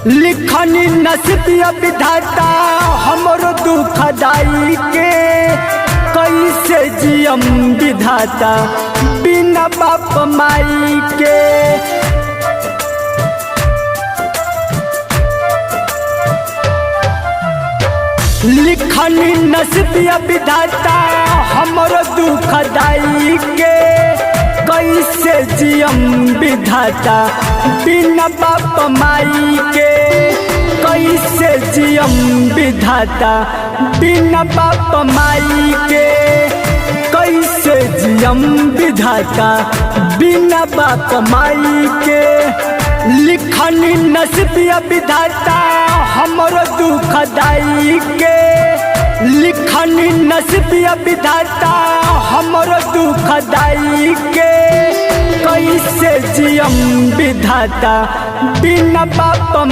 लिखनी नसीबिया विधाता हमरो दुखदाई के, कैसे जियम विधाता बिना बाप माई के। लिखनी नसीबिया विधाता हमरो दुखदाई के, कैसे जियम विधाता बिना बाप माई के। कैसे जियम विधाता बिना बाप माई के, कैसे जियम विधाता बिना बाप माई के। लिखनी नसीबिया विधाता हमरो दुखदाई के, लिखनी नसीबिया विधाता हमरो दुखदाई के। कैसे जियम विधाता बिना बाप